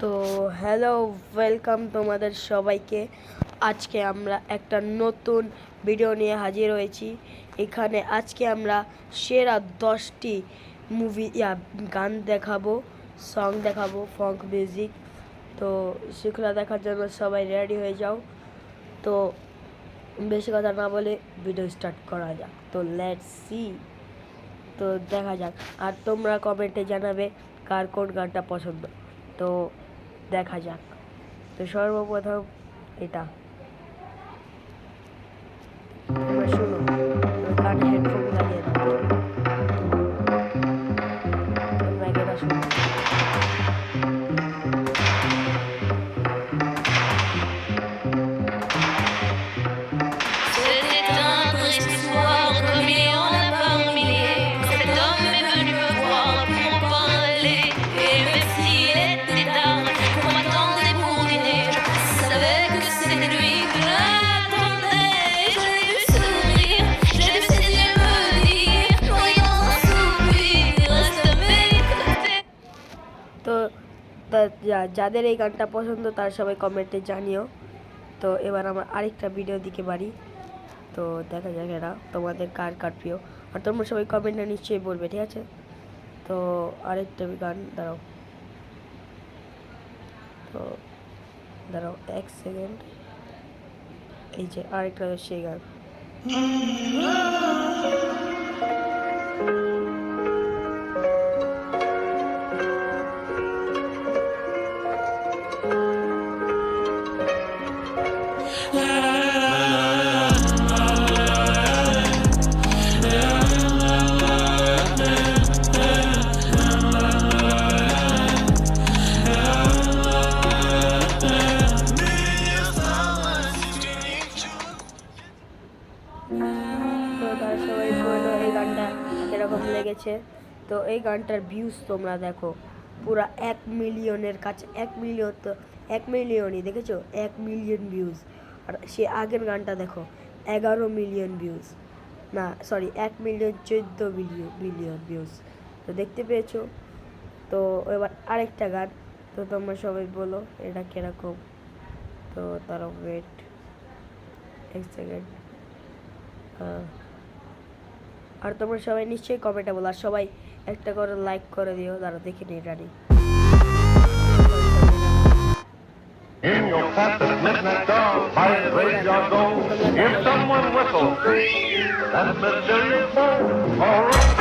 তো hello, welcome তোমাদের সবাইকে। আজকে আমরা একটা নতুন ভিডিও নিয়ে হাজির হয়েছি। এখানে আজকে আমরা সেরা 10টি গান দেখাবো, সং দেখাবো, ফঙ্ক মিউজিক। তো সেগুলো দেখার জন্য সবাই রেডি হয়ে যাও। তো বেশি কথা না বলে ভিডিও স্টার্ট করা যাক। তো লেটস সি, তো দেখা যাক। আর তোমরা কমেন্টে জানাবে কার কোন গানটা পছন্দ। তো দেখা যাক। তো সর্বপ্রথম এটা তোমরা শুনো, কানে হেডফোন লাগিয়ে দাও, তোমরা এটা শুনো। তো যাদের এই গানটা পছন্দ তার সবাই কমেন্টে জানিও। তো এবার আমরা আরেকটা ভিডিও দিকে বাড়ি। তো দেখা যাক এরা তোমাদের কার কার প্রিয়। আর তোমরা সবাই কমেন্টে নিশ্চয়ই বলবে, ঠিক আছে? তো আরেকটা গান দাঁড়াও, তো দাঁড়াও 1 সেকেন্ড। এই যে আরেকটা সেই গান। তো তারা সবাই বললো এই গানটা এরকম লেগেছে। তো এই গানটার ভিউজ তোমরা দেখো, পুরো 1 মিলিয়নের কাছে। 1 মিলিয়ন, তো 1 মিলিয়নই দেখেছো, 1 মিলিয়ন ভিউজ। আর সে আগের গানটা দেখো, 11 মিলিয়ন ভিউজ, না সরি 1,014,000,000,000 ভিউজ। তো দেখতে পেয়েছো? তো এবার আরেকটা গান। তো তোমরা সবাই বলো এটা কিরকম। তো তারা ওয়েট 1 সেকেন্ড। আর তোমরা সবাই নিশ্চয়ই কমেন্টে বলো, আর সবাই একটা করে লাইক করে দিও। তারা দেখে নিই রানি। In your fastest midnight dawn, by the graveyard go, if someone whistles that mysterious song, all right.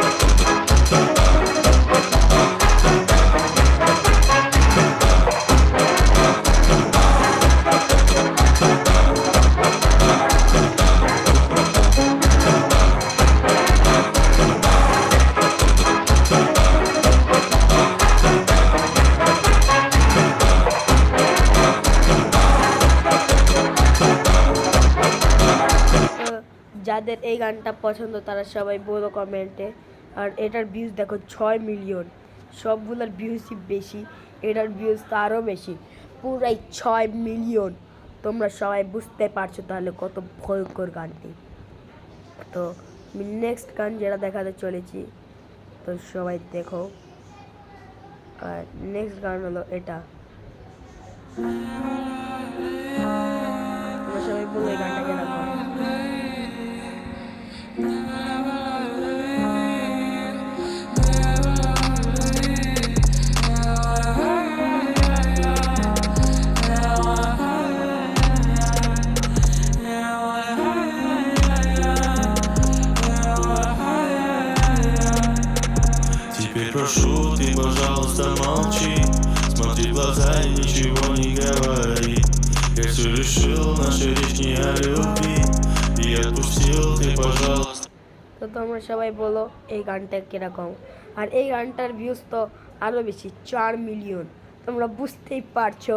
যাদের এই গানটা পছন্দ তারা সবাই বলো কমেন্টে। আর এটার ভিউজ দেখো 6 মিলিয়ন। সবগুলোর ভিউজই বেশি, এটার ভিউজ তো আরও বেশি, পুরাই 6 মিলিয়ন। তোমরা সবাই বুঝতে পারছো তাহলে কত ভয়ঙ্কর গানটি। তো নেক্সট গান যেটা দেখাতে চলেছি, তো সবাই দেখো। আর নেক্সট গান হলো এটা। তোমরা সবাই বলো এই গানটা কেরকম। Теперь прошу, ты, пожалуйста, молчи. Смотри в глаза и ничего не говори. Я все решил, наша речь не о любви. И отпустил, ты, пожалуйста. তো তোমরা সবাই বলো এই গানটা কিরকম। আর এই গানটার ভিউজ তো আরও বেশি, 4 মিলিয়ন। তোমরা বুঝতেই পারছো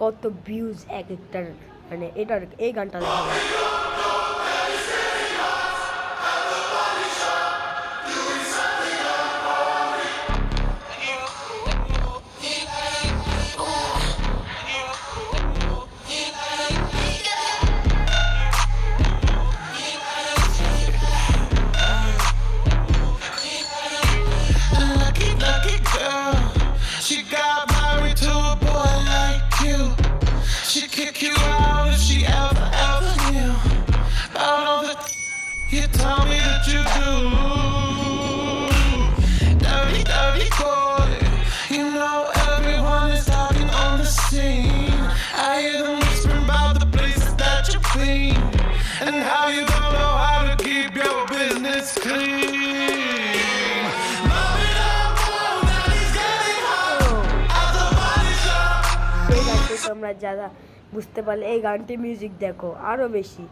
কত ভিউজ এক একটার। মানে এটার এই গানটা দেখো। She got married to a boy তোমরা যারা বুঝতে পারলে এই গানটি মিউজিক দেখো আরও বেশি,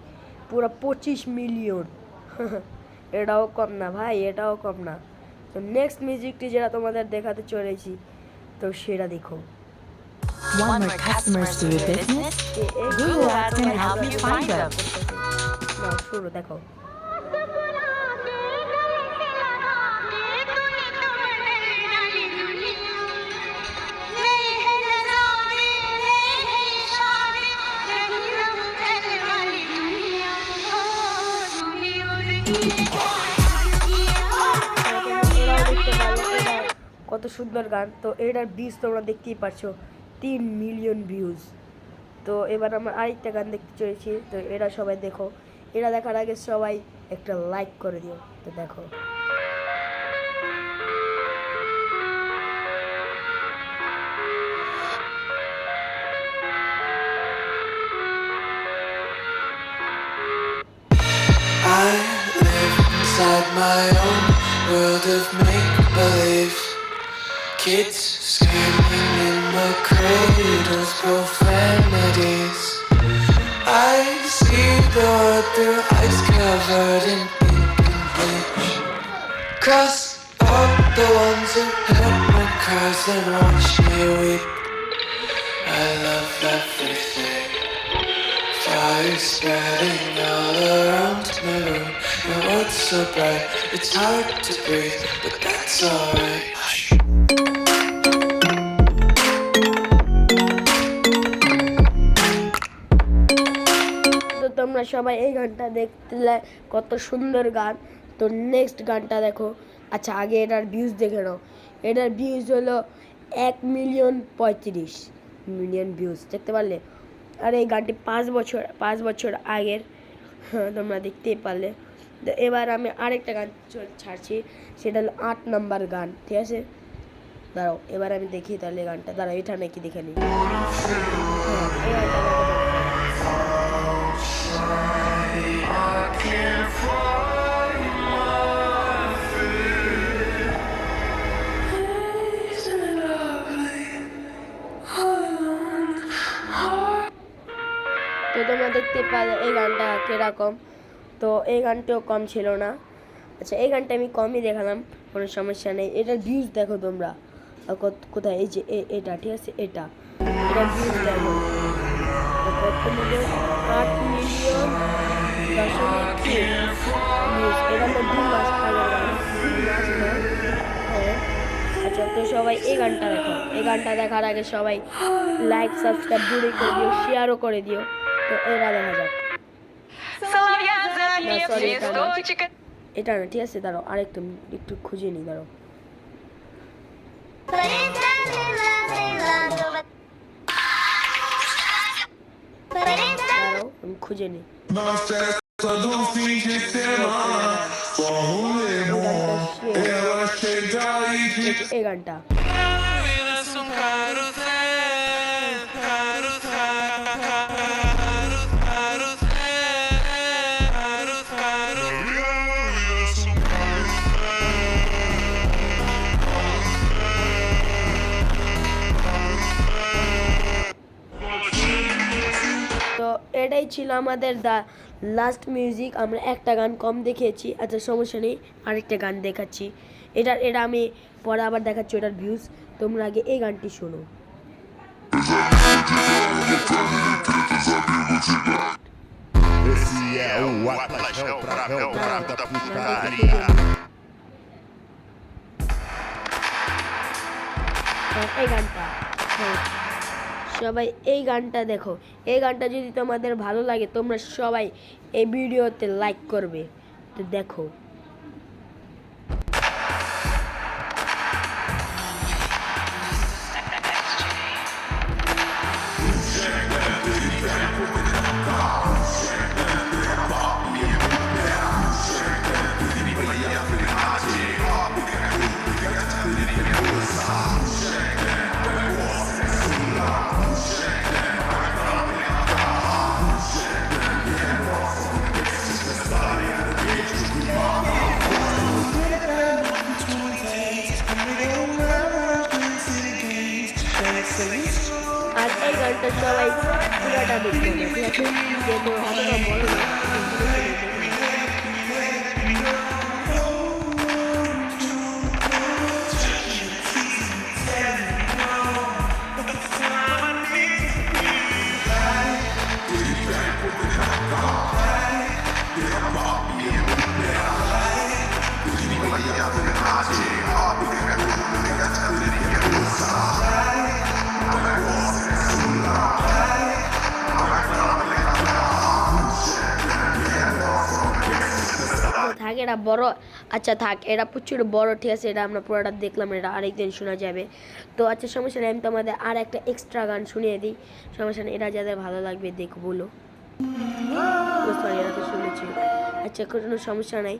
পুরো 25 মিলিয়ন। এটাও কম না ভাই, এটাও কম না। তো নেক্সট মিউজিকটি যেটা তোমাদের দেখাতে চলেছি, তো সেটা দেখো। Want more customers through your business? Google Ads can help you find them. না, শুরু দেখো। কত সুন্দর গান। তো এটার ভিউজ তোমরা দেখতেই পাচ্ছো 3 মিলিয়ন ভিউজ। তো এবার আমরা আরেকটা গান দেখতে চলেছি, তো এরা সবাই দেখো। এরা দেখার আগে সবাই একটা লাইক করে দিও। তো দেখো I live inside my own world of make-believe. Kids screaming in the cradles, profanities. I see the world through ice covered in ink and bleach. Cross out the ones who heard my cries and watch me weep. I love everything. Fire spreading all around my room. My world's so bright, it's hard to breathe, but that's alright. Hush. তো তোমরা সবাই এই গানটা দেখলে কত সুন্দর গান। তো নেক্সট গানটা দেখো। আচ্ছা, আগে এটার ভিউজ দেখে নাও। এটার ভিউজ হলো 1,35,000,000 ভিউজ, দেখতে পারলে। আর এই গানটি 5 বছর আগের, তোমরা দেখতেই পারলে। তো এবার আমি আরেকটা গান ছাড়ছি, সেটা হলো 8 নম্বর গান, ঠিক আছে? দাঁড়াও, এবার আমি দেখি তাহলে গানটা। দাঁড়াও, এটা নাকি দেখে নিই। তো তোমরা দেখতে পারলে এই গানটা কিরকম। তো এই গানটাও কম ছিল না। আচ্ছা, এই গানটা আমি কমই দেখালাম, কোনো সমস্যা নেই। এটার ভিউজ দেখো তোমরা কোথায়, এই যে এটা, ঠিক আছে? এটার ভিউজ দেখো কত মিলিয়ন, 8 মিলিয়ন দশমিক ভিউজ। এটা তো 2 মাস আগের গান, 2 মাস না। হ্যাঁ, আচ্ছা, তো সবাই এই গানটা দেখো। এই গানটা দেখার আগে সবাই লাইক, সাবস্ক্রাইব জুড়ে করে দিও, শেয়ারও করে দিও। তো এরা দেখা যাক। এটা না, ঠিক আছে? দাঁড়াও, আরেকটু একটু খুঁজে নিই, দাঁড়াও। দাঁড়াও, আমি খুঁজে নিই। এই গানটা তো এটাই ছিল আমাদের লাস্ট মিউজিক। আমরা একটা গান কম দেখিয়েছি। আচ্ছা, সমস্যা নেই, আরেকটা গান দেখাচ্ছি। এটা আমি পরে আবার দেখাচ্ছি এটার ভিউজ। তোমরা আগে এই গানটি শোনো। এই গানটা সবাই এই গানটা দেখো। এই গানটা যদি তোমাদের ভালো লাগে, তোমরা সবাই এই ভিডিওতে লাইক করবে। তো দেখো, গানটা সবাই পুরাটা দেখবে না, ঠিক আছে? যেহেতু অতটা বড় না। থাক এটা বড়, আচ্ছা থাক এটা প্রচুর বড়, ঠিক আছে? এটা আমরা পুরোটা দেখলাম, এটা আরেকদিন শোনা যাবে। তো আচ্ছা সমস্যা নেই, আমি তোমাদের আর একটা এক্সট্রা গান শুনিয়ে দিই, সমস্যা নেই, এটা যাদের ভালো লাগবে দেখো বলো। সরি এটা তো শুনেছি, আচ্ছা কোনো সমস্যা নাই।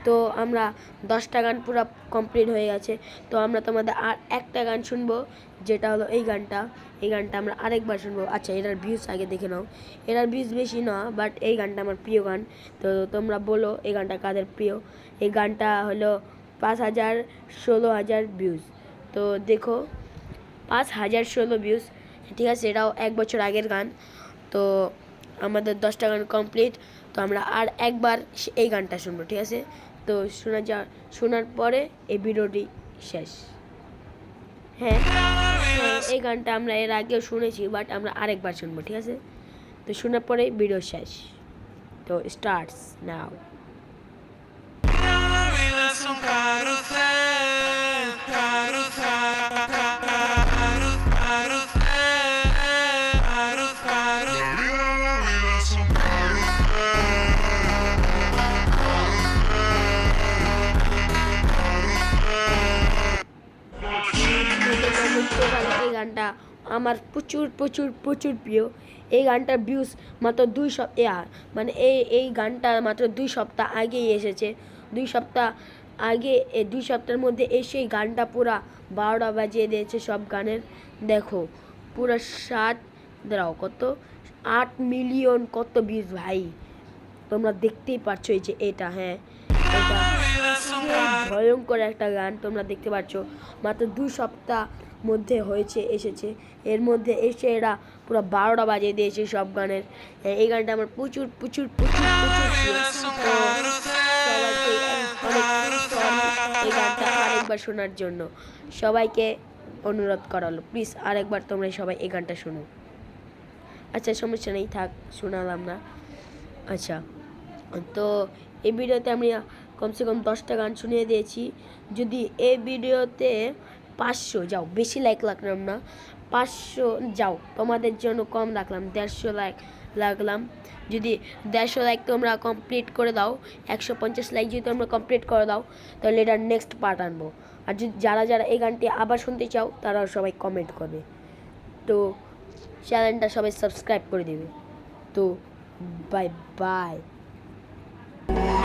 তো আমরা 10টা গান পুরো কমপ্লিট হয়ে গেছে। তো আমরা তোমাদের আর একটা গান শুনবো, যেটা হলো এই গানটা আমরা আরেকবার শুনবো। আচ্ছা এটার ভিউজ আগে দেখে নাও, এটার ভিউজ বেশি না, বাট এই গানটা আমার প্রিয় গান। তো তোমরা বলো এই গানটা কাদের প্রিয়। এই গানটা হলো 5000 16,000 ভিউজ। তো দেখো 5016 ভিউজ, ঠিক আছে? এটাও 1 বছর আগের গান। তো আমাদের 10টা গান কমপ্লিট। তো আমরা আর একবার এই গানটা শুনবো, ঠিক আছে? তো শোনার পরে এই ভিডিওটি শেষ। হ্যাঁ এই গানটা আমরা এর আগেও শুনেছি, বাট আমরা আরেকবার শুনবো, ঠিক আছে? তো শোনার পরে ভিডিও শেষ। তো স্টার্টস নাও। এই গানটা আমার প্রচুর প্রচুর প্রচুর প্রিয়। এই গানটার ভিউজ মাত্র 2 সপ্তাহ, মানে এই গানটা মাত্র 2 সপ্তাহ আগেই এসেছে। 2 সপ্তাহ আগে, এই 2 সপ্তাহের মধ্যে এসে গানটা পুরা 12টা বাজিয়ে দিয়েছে সব গানের। দেখো পুরো 8 মিলিয়ন কত ভিউজ ভাই, তোমরা দেখতেই পাচ্ছ। এই যে এটা, হ্যাঁ এটা ভয়ঙ্কর একটা গান, তোমরা দেখতে পাচ্ছ মাত্র 2 সপ্তাহ মধ্যে এসেছে। এর মধ্যে এসে এরা পুরো 12টা বাজিয়ে দিয়েছে সব গানের। এই গানটা আমার প্রচুর প্রচুর প্রচুর প্রচুর প্রিয়। তো সবাইকে এই গানটা আরেকবার শোনার জন্য সবাইকে অনুরোধ করা হলো, প্লিজ আরেকবার তোমরা সবাই এই গানটা শোনো। আচ্ছা সমস্যা নেই, থাক শোনালাম না। আচ্ছা তো এই ভিডিওতে আমি কমসে কম 10টা গান শুনিয়ে দিয়েছি। যদি এই ভিডিওতে 500 যাও, বেশি লাইক রাখলাম না, 500 যাও, তোমাদের জন্য কম রাখলাম, 150 লাইক রাখলাম। যদি 150 লাইক তোমরা কমপ্লিট করে দাও, 150 লাইক যদি তোমরা কমপ্লিট করে দাও, তাহলে এটার নেক্সট পার্ট আনবো। আর যদি যারা এই গানটি আবার শুনতে চাও তারা সবাই কমেন্ট করবে। তো চ্যানেলটা সবাই সাবস্ক্রাইব করে দেবে। তো বাই বাই,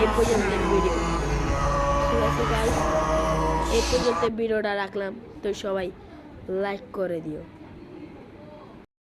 এই পর্যন্ত ভিডিও, ঠিক আছে গাইস? এই পর্যন্ত ভিডিওটা রাখলাম। তো সবাই লাইক করে দিও।